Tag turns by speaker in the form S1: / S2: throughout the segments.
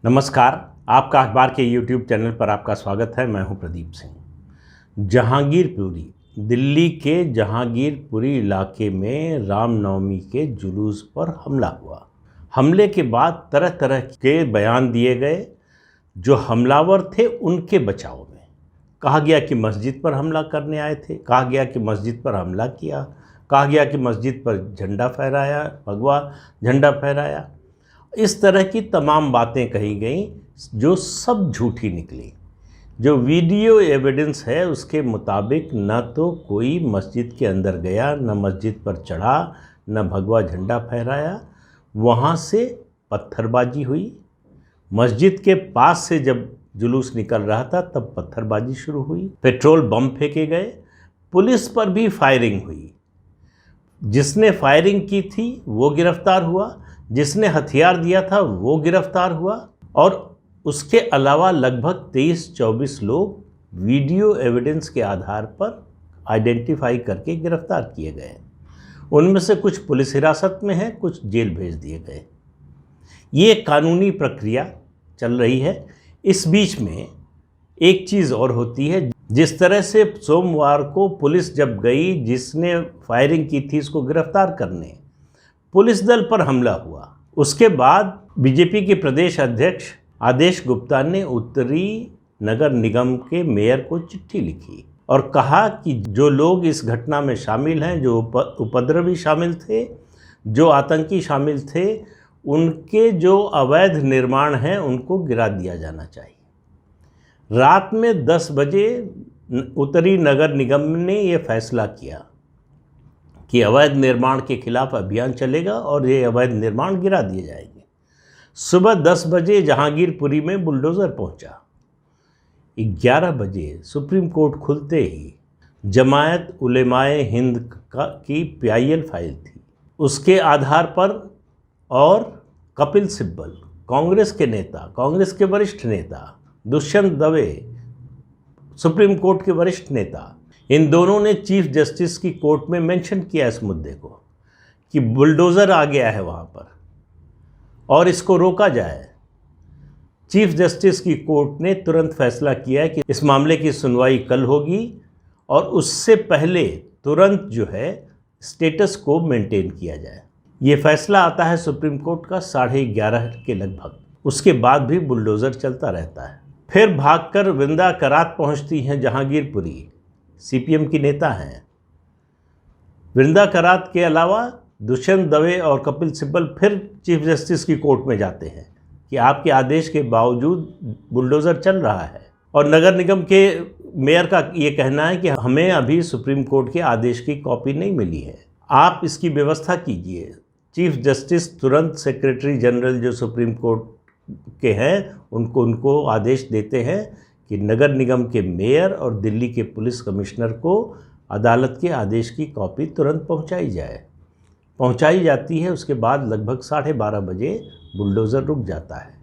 S1: नमस्कार। आपका अखबार के YouTube चैनल पर आपका स्वागत है। मैं हूं प्रदीप सिंह। जहांगीरपुरी, दिल्ली के जहांगीरपुरी इलाके में रामनवमी के जुलूस पर हमला हुआ। हमले के बाद तरह तरह के बयान दिए गए। जो हमलावर थे उनके बचाव में कहा गया कि मस्जिद पर हमला करने आए थे, कहा गया कि मस्जिद पर हमला किया, कहा गया कि मस्जिद पर झंडा फहराया, भगवा झंडा फहराया। इस तरह की तमाम बातें कही गईं जो सब झूठी निकली। जो वीडियो एविडेंस है उसके मुताबिक न तो कोई मस्जिद के अंदर गया, न मस्जिद पर चढ़ा, न भगवा झंडा फहराया। वहाँ से पत्थरबाजी हुई। मस्जिद के पास से जब जुलूस निकल रहा था तब पत्थरबाजी शुरू हुई। पेट्रोल बम फेंके गए। पुलिस पर भी फायरिंग हुई। जिसने फायरिंग की थी वो गिरफ्तार हुआ, जिसने हथियार दिया था वो गिरफ्तार हुआ, और उसके अलावा लगभग 23-24 लोग वीडियो एविडेंस के आधार पर आइडेंटिफाई करके गिरफ्तार किए गए। उनमें से कुछ पुलिस हिरासत में हैं, कुछ जेल भेज दिए गए। ये कानूनी प्रक्रिया चल रही है। इस बीच में एक चीज़ और होती है। जिस तरह से सोमवार को पुलिस जब गई, जिसने फायरिंग की थी उसको गिरफ्तार करने, पुलिस दल पर हमला हुआ। उसके बाद बीजेपी के प्रदेश अध्यक्ष आदेश गुप्ता ने उत्तरी नगर निगम के मेयर को चिट्ठी लिखी और कहा कि जो लोग इस घटना में शामिल हैं, जो उपद्रवी शामिल थे, जो आतंकी शामिल थे, उनके जो अवैध निर्माण हैं उनको गिरा दिया जाना चाहिए। रात में 10 बजे उत्तरी नगर निगम ने ये फैसला किया कि अवैध निर्माण के खिलाफ अभियान चलेगा और ये अवैध निर्माण गिरा दिए जाएंगे। सुबह 10 बजे जहांगीरपुरी में बुलडोज़र पहुंचा। 11 बजे सुप्रीम कोर्ट खुलते ही जमायत उलेमाए हिंद की PIL फाइल थी। उसके आधार पर और कपिल सिब्बल, कांग्रेस के नेता, कांग्रेस के वरिष्ठ नेता, दुष्यंत दवे, सुप्रीम कोर्ट के वरिष्ठ नेता, इन दोनों ने चीफ जस्टिस की कोर्ट में मेंशन किया इस मुद्दे को कि बुलडोज़र आ गया है वहाँ पर और इसको रोका जाए। चीफ जस्टिस की कोर्ट ने तुरंत फैसला किया कि इस मामले की सुनवाई कल होगी और उससे पहले तुरंत जो है स्टेटस को मेंटेन किया जाए। ये फैसला आता है सुप्रीम कोर्ट का 11:30 के लगभग। उसके बाद भी बुलडोज़र चलता रहता है। फिर भागकर वृंदा करात पहुँचती हैं जहांगीरपुरी। CPM की नेता हैं। वृंदा करात के अलावा दुष्यंत दवे और कपिल सिब्बल फिर चीफ जस्टिस की कोर्ट में जाते हैं कि आपके आदेश के बावजूद बुलडोज़र चल रहा है। और नगर निगम के मेयर का ये कहना है कि हमें अभी सुप्रीम कोर्ट के आदेश की कॉपी नहीं मिली है, आप इसकी व्यवस्था कीजिए। चीफ जस्टिस तुरंत सेक्रेटरी जनरल जो सुप्रीम कोर्ट के हैं उनको आदेश देते हैं कि नगर निगम के मेयर और दिल्ली के पुलिस कमिश्नर को अदालत के आदेश की कॉपी तुरंत पहुंचाई जाती है। उसके बाद लगभग 12:30 बजे बुलडोज़र रुक जाता है।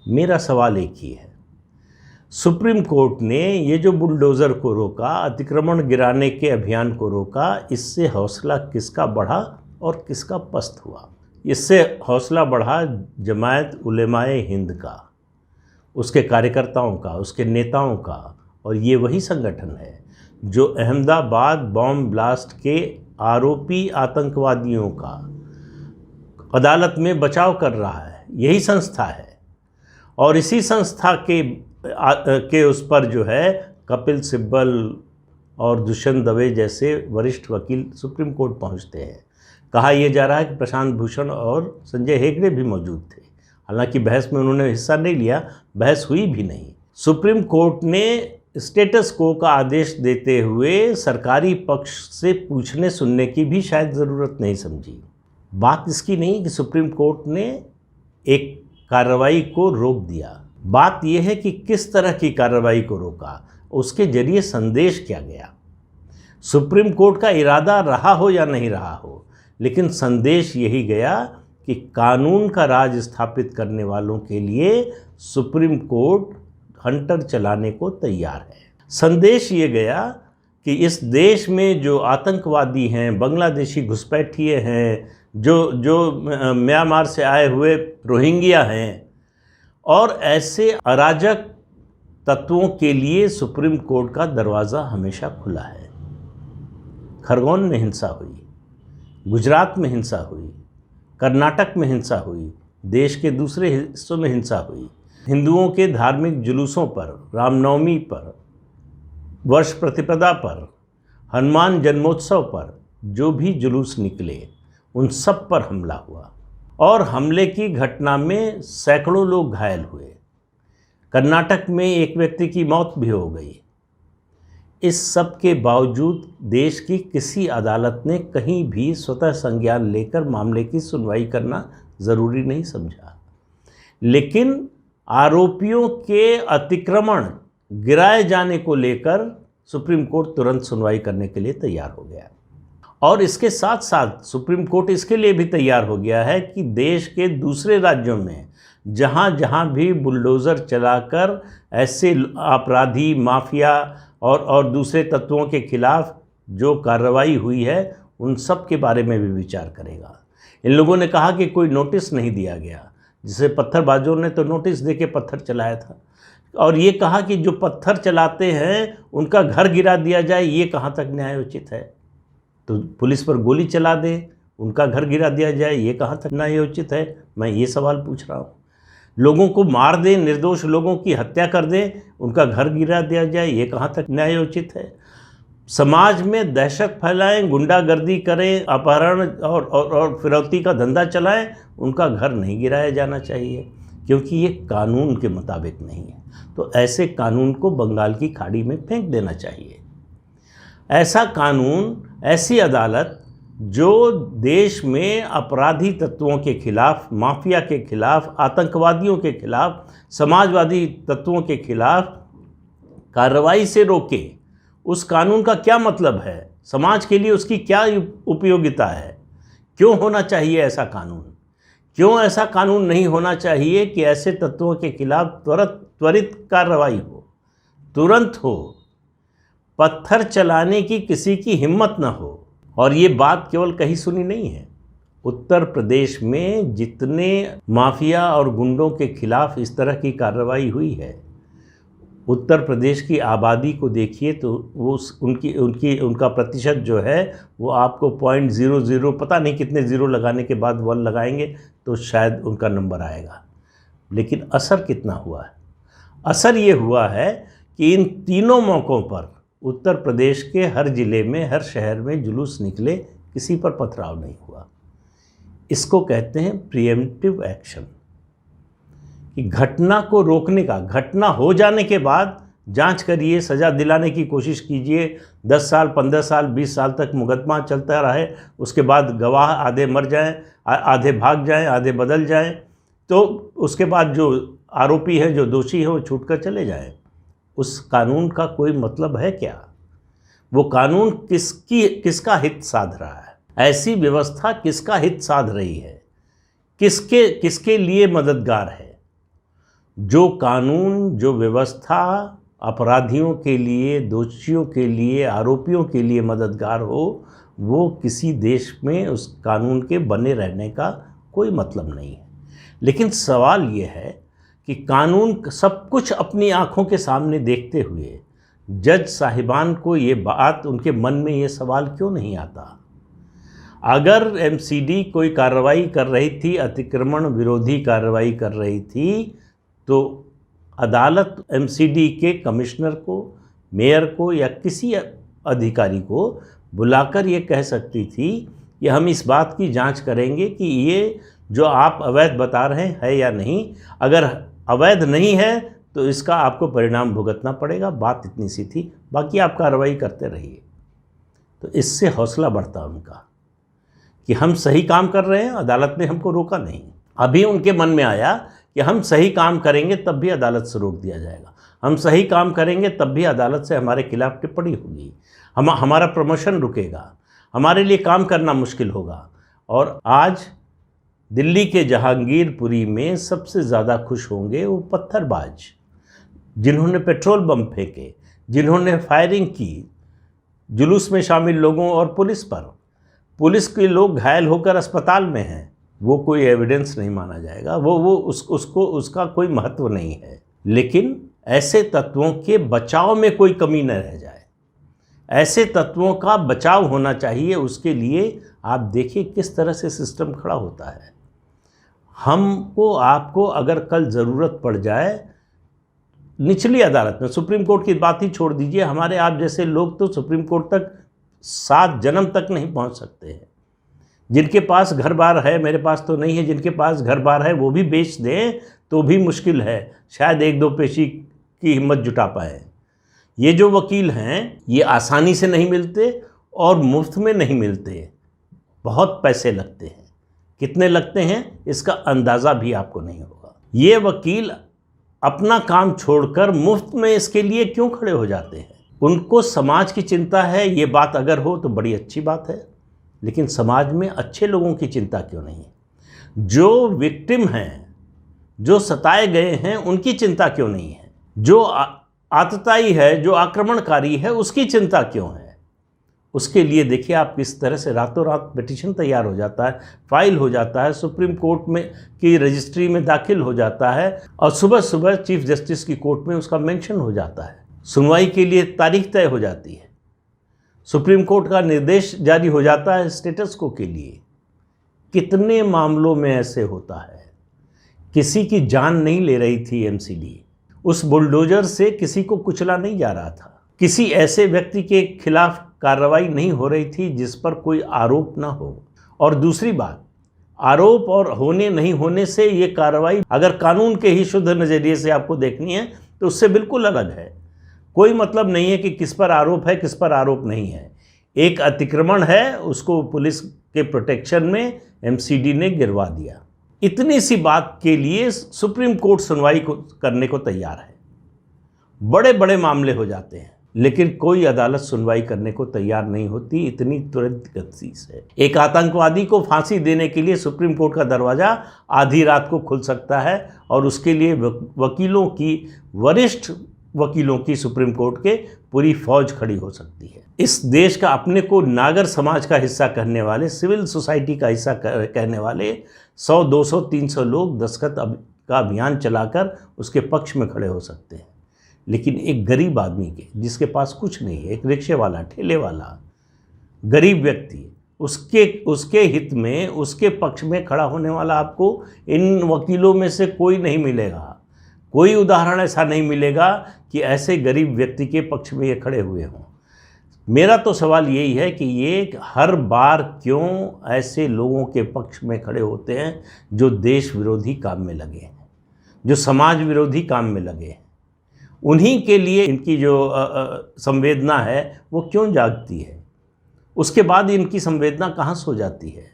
S1: मेरा सवाल एक ही है, सुप्रीम कोर्ट ने ये जो बुलडोज़र को रोका, अतिक्रमण गिराने के अभियान को रोका, इससे हौसला किसका बढ़ा और किसका पस्त हुआ? इससे हौसला बढ़ा जमायत उलेमाए हिंद का, उसके कार्यकर्ताओं का, उसके नेताओं का। और ये वही संगठन है जो अहमदाबाद बॉम्ब ब्लास्ट के आरोपी आतंकवादियों का अदालत में बचाव कर रहा है। यही संस्था है और इसी संस्था के उस पर जो है कपिल सिब्बल और दुष्यंत दवे जैसे वरिष्ठ वकील सुप्रीम कोर्ट पहुंचते हैं। कहा यह जा रहा है कि प्रशांत भूषण और संजय हेगड़े भी मौजूद थे। हालांकि बहस में उन्होंने हिस्सा नहीं लिया, बहस हुई भी नहीं। सुप्रीम कोर्ट ने स्टेटस को का आदेश देते हुए सरकारी पक्ष से पूछने सुनने की भी शायद ज़रूरत नहीं समझी। बात इसकी नहीं कि सुप्रीम कोर्ट ने एक कार्रवाई को रोक दिया। बात यह है कि किस तरह की कार्रवाई को रोका, उसके जरिए संदेश क्या गया। सुप्रीम कोर्ट का इरादा रहा हो या नहीं रहा हो, लेकिन संदेश यही गया कि कानून का राज स्थापित करने वालों के लिए सुप्रीम कोर्ट हंटर चलाने को तैयार है। संदेश ये गया कि इस देश में जो आतंकवादी हैं, बांग्लादेशी घुसपैठिए हैं, जो म्यांमार से आए हुए रोहिंग्या हैं, और ऐसे अराजक तत्वों के लिए सुप्रीम कोर्ट का दरवाज़ा हमेशा खुला है। खरगोन में हिंसा हुई, गुजरात में हिंसा हुई, कर्नाटक में हिंसा हुई, देश के दूसरे हिस्सों में हिंसा हुई। हिंदुओं के धार्मिक जुलूसों पर, रामनवमी पर, वर्ष प्रतिपदा पर, हनुमान जन्मोत्सव पर जो भी जुलूस निकले उन सब पर हमला हुआ और हमले की घटना में सैकड़ों लोग घायल हुए। कर्नाटक में एक व्यक्ति की मौत भी हो गई। इस सब के बावजूद देश की किसी अदालत ने कहीं भी स्वतः संज्ञान लेकर मामले की सुनवाई करना ज़रूरी नहीं समझा। लेकिन आरोपियों के अतिक्रमण गिराए जाने को लेकर सुप्रीम कोर्ट तुरंत सुनवाई करने के लिए तैयार हो गया और इसके साथ साथ सुप्रीम कोर्ट इसके लिए भी तैयार हो गया है कि देश के दूसरे राज्यों में जहाँ जहाँ भी बुलडोज़र चलाकर ऐसे अपराधी, माफिया और दूसरे तत्वों के खिलाफ जो कार्रवाई हुई है उन सब के बारे में भी विचार करेगा। इन लोगों ने कहा कि कोई नोटिस नहीं दिया गया, जिसे पत्थरबाजों ने तो नोटिस दे के पत्थर चलाया था, और ये कहा कि जो पत्थर चलाते हैं उनका घर गिरा दिया जाए, ये कहाँ तक न्यायोचित है। तो पुलिस पर गोली चला दे, उनका घर गिरा दिया जाए, ये कहाँ तक न्यायोचित है। मैं ये सवाल पूछ रहा हूँ। लोगों को मार दें, निर्दोष लोगों की हत्या कर दें, उनका घर गिरा दिया जाए, ये कहाँ तक न्यायोचित है। समाज में दहशत फैलाएं, गुंडागर्दी करें, अपहरण और फिरौती का धंधा चलाएं, उनका घर नहीं गिराया जाना चाहिए, क्योंकि ये कानून के मुताबिक नहीं है। तो ऐसे कानून को बंगाल की खाड़ी में फेंक देना चाहिए। ऐसा कानून, ऐसी अदालत जो देश में अपराधी तत्वों के खिलाफ, माफिया के खिलाफ, आतंकवादियों के खिलाफ, समाजवादी तत्वों के खिलाफ कार्रवाई से रोके, उस कानून का क्या मतलब है, समाज के लिए उसकी क्या उपयोगिता है, क्यों होना चाहिए ऐसा कानून, क्यों ऐसा कानून नहीं होना चाहिए कि ऐसे तत्वों के खिलाफ त्वरित कार्रवाई हो, तुरंत हो, पत्थर चलाने की किसी की हिम्मत न हो। और ये बात केवल कहीं सुनी नहीं है। उत्तर प्रदेश में जितने माफिया और गुंडों के खिलाफ इस तरह की कार्रवाई हुई है, उत्तर प्रदेश की आबादी को देखिए तो वो उनका प्रतिशत जो है वो आपको 0.00 पता नहीं कितने ज़ीरो लगाने के बाद 1 लगाएंगे तो शायद उनका नंबर आएगा। लेकिन असर कितना हुआ है? असर ये हुआ है कि इन तीनों मौक़ों पर उत्तर प्रदेश के हर ज़िले में, हर शहर में जुलूस निकले, किसी पर पथराव नहीं हुआ। इसको कहते हैं प्रिएम्प्टिव एक्शन, कि घटना को रोकने का। घटना हो जाने के बाद जांच करिए, सज़ा दिलाने की कोशिश कीजिए, 10 साल, 15 साल, 20 साल तक मुकदमा चलता रहे, उसके बाद गवाह आधे मर जाएं, आधे भाग जाएं, आधे बदल जाएं, तो उसके बाद जो आरोपी हैं, जो दोषी हैं, वो छूट कर चले जाएं। उस कानून का कोई मतलब है क्या? वो कानून किसका हित साध रहा है? ऐसी व्यवस्था किसका हित साध रही है? किसके लिए मददगार है? जो कानून, जो व्यवस्था अपराधियों के लिए, दोषियों के लिए, आरोपियों के लिए मददगार हो, वो किसी देश में उस कानून के बने रहने का कोई मतलब नहीं है। लेकिन सवाल ये है कि कानून सब कुछ अपनी आँखों के सामने देखते हुए जज साहिबान को ये बात, उनके मन में ये सवाल क्यों नहीं आता? अगर एमसीडी कोई कार्रवाई कर रही थी, अतिक्रमण विरोधी कार्रवाई कर रही थी, तो अदालत एमसीडी के कमिश्नर को, मेयर को या किसी अधिकारी को बुलाकर ये कह सकती थी कि हम इस बात की जांच करेंगे कि ये जो आप अवैध बता रहे हैं है या नहीं। अगर अवैध नहीं है तो इसका आपको परिणाम भुगतना पड़ेगा। बात इतनी सी थी, बाकी आप कार्रवाई करते रहिए। तो इससे हौसला बढ़ता उनका कि हम सही काम कर रहे हैं, अदालत ने हमको रोका नहीं। अभी उनके मन में आया कि हम सही काम करेंगे तब भी अदालत से रोक दिया जाएगा, हम सही काम करेंगे तब भी अदालत से हमारे खिलाफ टिप्पणी होगी, हमारा प्रमोशन रुकेगा, हमारे लिए काम करना मुश्किल होगा। और आज दिल्ली के जहांगीरपुरी में सबसे ज़्यादा खुश होंगे वो पत्थरबाज, जिन्होंने पेट्रोल बम फेंके, जिन्होंने फायरिंग की जुलूस में शामिल लोगों और पुलिस पर। पुलिस के लोग घायल होकर अस्पताल में हैं, वो कोई एविडेंस नहीं माना जाएगा, उसको उसका कोई महत्व नहीं है। लेकिन ऐसे तत्वों के बचाव में कोई कमी न रह जाए, ऐसे तत्वों का बचाव होना चाहिए। उसके लिए आप देखिए किस तरह से सिस्टम खड़ा होता है। हमको आपको अगर कल ज़रूरत पड़ जाए निचली अदालत में, सुप्रीम कोर्ट की बात ही छोड़ दीजिए, हमारे आप जैसे लोग तो सुप्रीम कोर्ट तक 7 जन्म तक नहीं पहुंच सकते हैं। जिनके पास घर बार है, मेरे पास तो नहीं है, जिनके पास घर बार है वो भी बेच दें तो भी मुश्किल है, शायद 1-2 पेशी की हिम्मत जुटा पाए। ये जो वकील हैं ये आसानी से नहीं मिलते और मुफ्त में नहीं मिलते, बहुत पैसे लगते हैं। कितने लगते हैं इसका अंदाज़ा भी आपको नहीं होगा। ये वकील अपना काम छोड़कर मुफ्त में इसके लिए क्यों खड़े हो जाते हैं? उनको समाज की चिंता है, ये बात अगर हो तो बड़ी अच्छी बात है, लेकिन समाज में अच्छे लोगों की चिंता क्यों नहीं है? जो विक्टिम हैं, जो सताए गए हैं, उनकी चिंता क्यों नहीं है? जो आतताई है, जो आक्रमणकारी है, उसकी चिंता क्यों है? उसके लिए देखिए आप किस तरह से रातों रात पिटीशन तैयार हो जाता है, फाइल हो जाता है, सुप्रीम कोर्ट में की रजिस्ट्री में दाखिल हो जाता है और सुबह सुबह चीफ जस्टिस की कोर्ट में उसका मेंशन हो जाता है। सुनवाई के लिए तारीख तय हो जाती है, सुप्रीम कोर्ट का निर्देश जारी हो जाता है स्टेटस को के लिए। कितने मामलों में ऐसे होता है? किसी की जान नहीं ले रही थी एमसीडी, उस बुलडोजर से किसी को कुचला नहीं जा रहा था, किसी ऐसे व्यक्ति के खिलाफ कार्रवाई नहीं हो रही थी जिस पर कोई आरोप ना हो। और दूसरी बात, आरोप और होने नहीं होने से ये कार्रवाई अगर कानून के ही शुद्ध नज़रिए से आपको देखनी है तो उससे बिल्कुल अलग है। कोई मतलब नहीं है कि किस पर आरोप है, किस पर आरोप नहीं है। एक अतिक्रमण है, उसको पुलिस के प्रोटेक्शन में एमसीडी ने गिरवा दिया। इतनी सी बात के लिए सुप्रीम कोर्ट सुनवाई करने को तैयार है। बड़े बड़े मामले हो जाते हैं लेकिन कोई अदालत सुनवाई करने को तैयार नहीं होती, इतनी तुरंत गति से। एक आतंकवादी को फांसी देने के लिए सुप्रीम कोर्ट का दरवाज़ा आधी रात को खुल सकता है और उसके लिए वकीलों की, वरिष्ठ वकीलों की सुप्रीम कोर्ट के पूरी फौज खड़ी हो सकती है। इस देश का अपने को नागर समाज का हिस्सा कहने वाले, सिविल सोसाइटी का हिस्सा कहने वाले 100, 200, 300 लोग दस्तखत का अभियान चलाकर उसके पक्ष में खड़े हो सकते हैं। लेकिन एक गरीब आदमी के, जिसके पास कुछ नहीं है, एक रिक्शे वाला, ठेले वाला, गरीब व्यक्ति, उसके हित में, उसके पक्ष में खड़ा होने वाला आपको इन वकीलों में से कोई नहीं मिलेगा। कोई उदाहरण ऐसा नहीं मिलेगा कि ऐसे गरीब व्यक्ति के पक्ष में ये खड़े हुए हों। मेरा तो सवाल यही है कि ये हर बार क्यों ऐसे लोगों के पक्ष में खड़े होते हैं जो देश विरोधी काम में लगे हैं, जो समाज विरोधी काम में लगे हैं। उन्हीं के लिए इनकी जो संवेदना है वो क्यों जागती है? उसके बाद इनकी संवेदना कहाँ सो जाती है?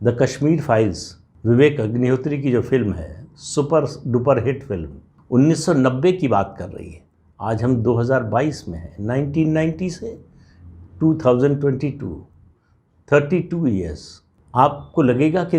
S1: द कश्मीर फाइल्स, विवेक अग्निहोत्री की जो फिल्म है, सुपर डुपर हिट फिल्म, 1990 की बात कर रही है। आज हम 2022 में हैं। 1990 से 2022, 32 ईयर्स। आपको लगेगा कि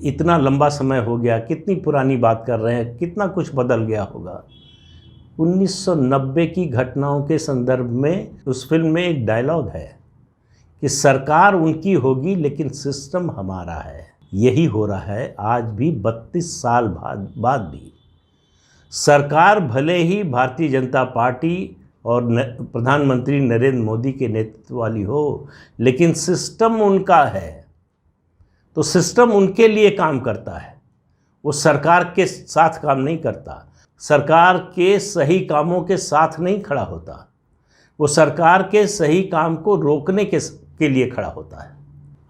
S1: इतना लंबा समय हो गया, कितनी पुरानी बात कर रहे हैं, कितना कुछ बदल गया होगा। 1990 की घटनाओं के संदर्भ में उस फिल्म में एक डायलॉग है कि सरकार उनकी होगी लेकिन सिस्टम हमारा है। यही हो रहा है आज भी, 32 साल बाद भी। सरकार भले ही भारतीय जनता पार्टी और प्रधानमंत्री नरेंद्र मोदी के नेतृत्व वाली हो, लेकिन सिस्टम उनका है, तो सिस्टम उनके लिए काम करता है। वो सरकार के साथ काम नहीं करता, सरकार के सही कामों के साथ नहीं खड़ा होता, वो सरकार के सही काम को रोकने के लिए खड़ा होता है।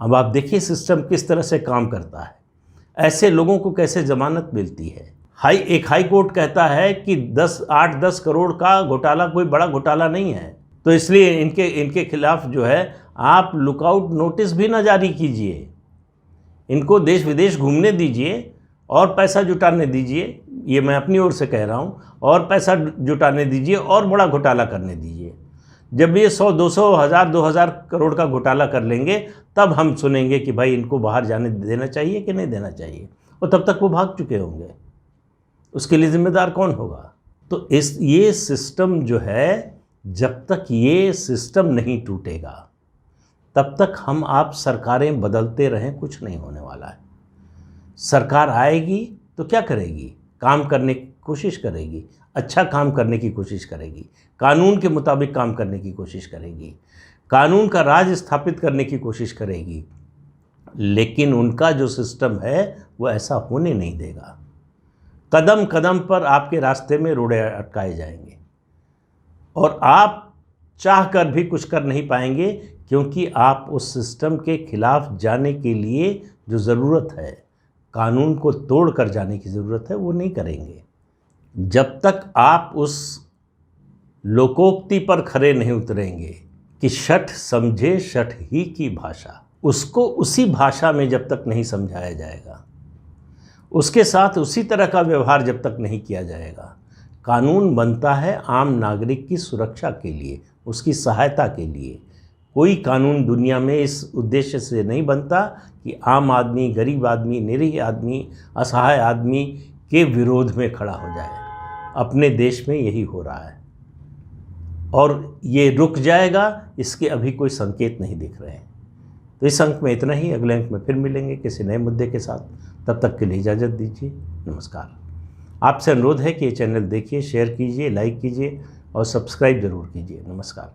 S1: अब आप देखिए सिस्टम किस तरह से काम करता है। ऐसे लोगों को कैसे जमानत मिलती है? एक हाई कोर्ट कहता है कि 8-10 करोड़ का घोटाला कोई बड़ा घोटाला नहीं है, तो इसलिए इनके खिलाफ जो है आप लुकआउट नोटिस भी ना जारी कीजिए, इनको देश विदेश घूमने दीजिए और पैसा जुटाने दीजिए। ये मैं अपनी ओर से कह रहा हूँ, और पैसा जुटाने दीजिए और बड़ा घोटाला करने दीजिए। जब ये 100, 200, 1000, 2000 करोड़ का घोटाला कर लेंगे तब हम सुनेंगे कि भाई इनको बाहर जाने देना चाहिए कि नहीं देना चाहिए, और तब तक वो भाग चुके होंगे। उसके लिए जिम्मेदार कौन होगा? तो ये सिस्टम जो है, जब तक ये सिस्टम नहीं टूटेगा तब तक हम आप सरकारें बदलते रहें, कुछ नहीं होने वाला है। सरकार आएगी तो क्या करेगी? काम करने की कोशिश करेगी, अच्छा काम करने की कोशिश करेगी, कानून के मुताबिक काम करने की कोशिश करेगी, कानून का राज स्थापित करने की कोशिश करेगी। लेकिन उनका जो सिस्टम है वो ऐसा होने नहीं देगा। कदम कदम पर आपके रास्ते में रोड़े अटकाए जाएंगे और आप चाह कर भी कुछ कर नहीं पाएंगे, क्योंकि आप उस सिस्टम के खिलाफ जाने के लिए जो ज़रूरत है, कानून को तोड़ कर जाने की ज़रूरत है, वो नहीं करेंगे। जब तक आप उस लोकोक्ति पर खरे नहीं उतरेंगे कि शठ समझे शठ ही की भाषा, उसको उसी भाषा में जब तक नहीं समझाया जाएगा, उसके साथ उसी तरह का व्यवहार जब तक नहीं किया जाएगा। कानून बनता है आम नागरिक की सुरक्षा के लिए, उसकी सहायता के लिए। कोई कानून दुनिया में इस उद्देश्य से नहीं बनता कि आम आदमी, गरीब आदमी, निरीह आदमी, असहाय आदमी के विरोध में खड़ा हो जाए। अपने देश में यही हो रहा है और ये रुक जाएगा, इसके अभी कोई संकेत नहीं दिख रहे हैं। तो इस अंक में इतना ही। अगले अंक में फिर मिलेंगे किसी नए मुद्दे के साथ। तब तक के लिए इजाज़त दीजिए। नमस्कार। आपसे अनुरोध है कि ये चैनल देखिए, शेयर कीजिए, लाइक कीजिए और सब्सक्राइब ज़रूर कीजिए। नमस्कार।